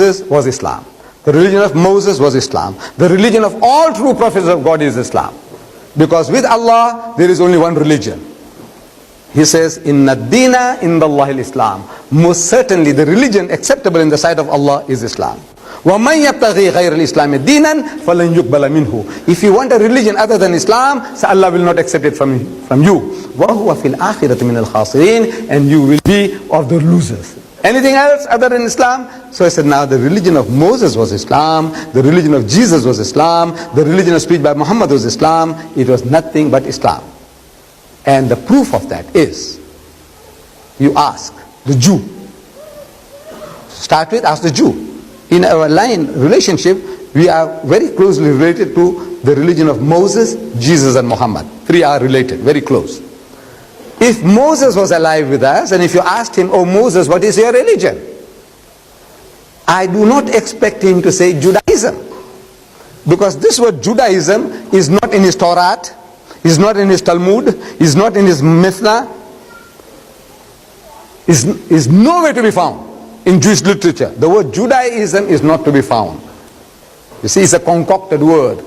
Moses was Islam. The religion of Moses was Islam. The religion of all true prophets of God is Islam. Because with Allah, there is only one religion. He says, Inna dina indallahi al-Islam. Most certainly the religion acceptable in the sight of Allah is Islam. وَمَنْ يَبْتَغِي غَيْرَ الْإِسْلَامِ دِينًا فَلَنْ يُقْبَلَ مِنْهُ. If you want a religion other than Islam, so Allah will not accept it from you. وَهُوَ فِي الْآخِرَةِ مِنَ الْخَاسِرِينَ. And you will be of the losers. Anything else other than Islam? So I said, now the religion of Moses was Islam, the religion of Jesus was Islam, the religion of speech by Muhammad was Islam. It was nothing but Islam. And the proof of that is, you ask the Jew. Start with, ask the Jew. In our line relationship, we are very closely related to the religion of Moses, Jesus and Muhammad. Three are related, very close. If Moses was alive with us, and if you asked him, oh Moses, what is your religion? I do not expect him to say Judaism. Because this word Judaism is not in his Torah, is not in his Talmud, is not in his Mishnah, is nowhere to be found in Jewish literature. The word Judaism is not to be found. You see, it's a concocted word,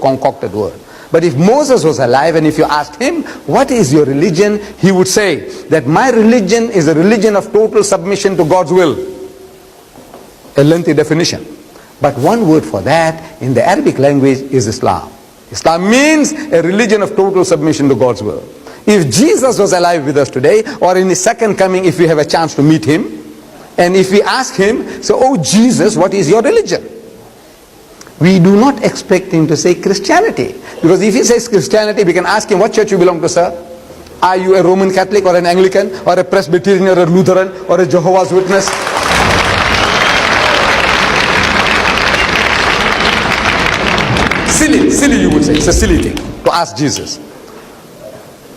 But if Moses was alive and if you asked him, what is your religion? He would say that my religion is a religion of total submission to God's will. A lengthy definition. But one word for that in the Arabic language is Islam. Islam means a religion of total submission to God's will. If Jesus was alive with us today, or in his second coming, if we have a chance to meet him, and if we ask him, so, oh Jesus, what is your religion? We do not expect him to say Christianity. Because if he says Christianity, we can ask him, what church you belong to, sir? Are you a Roman Catholic or an Anglican or a Presbyterian or a Lutheran or a Jehovah's Witness? Silly you would say. It's a silly thing to ask Jesus.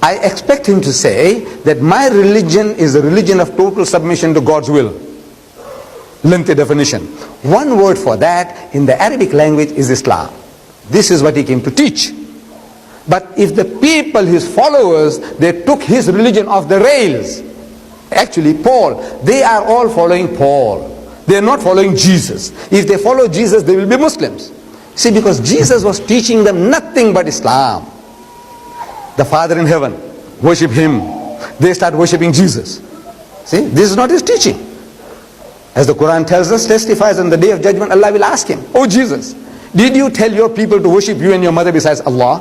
I expect him to say that my religion is a religion of total submission to God's will. Lengthy definition. One word for that in the Arabic language is Islam. This is what he came to teach. But if the people, his followers, they took his religion off the rails, actually Paul, they are all following Paul. They are not following Jesus. If they follow Jesus, they will be Muslims. See, because Jesus was teaching them nothing but Islam. The Father in heaven, worship him. They start worshipping Jesus. See, this is not his teaching. As the Quran tells us, testifies on the day of judgment, Allah will ask him, oh Jesus, did you tell your people to worship you and your mother besides Allah?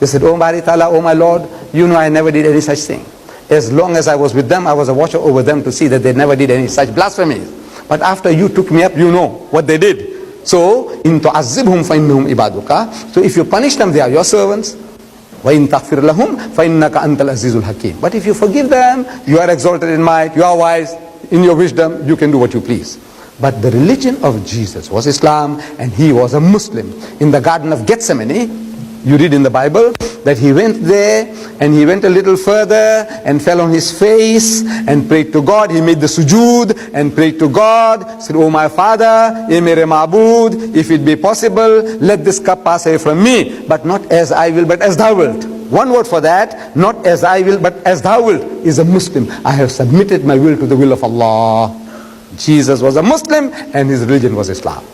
They said, oh Bari Ta'ala, oh my Lord, you know I never did any such thing. As long as I was with them, I was a watcher over them to see that they never did any such blasphemies. But after you took me up, you know what they did. So, in tu'azzibhum fa innahum ibaduka. So if you punish them, they are your servants. Wa in taghfir lahum fa innaka antal azizul hakim. But if you forgive them, you are exalted in might, you are wise, in your wisdom, you can do what you please. But the religion of Jesus was Islam, and he was a Muslim. In the Garden of Gethsemane, you read in the Bible that he went there and he went a little further and fell on his face and prayed to God. He made the sujood and prayed to God. Said, oh my Father, ye mere ma'bud, if it be possible, let this cup pass away from me. But not as I will, but as thou wilt. One word for that, not as I will, but as thou wilt, is a Muslim. I have submitted my will to the will of Allah. Jesus was a Muslim and his religion was Islam.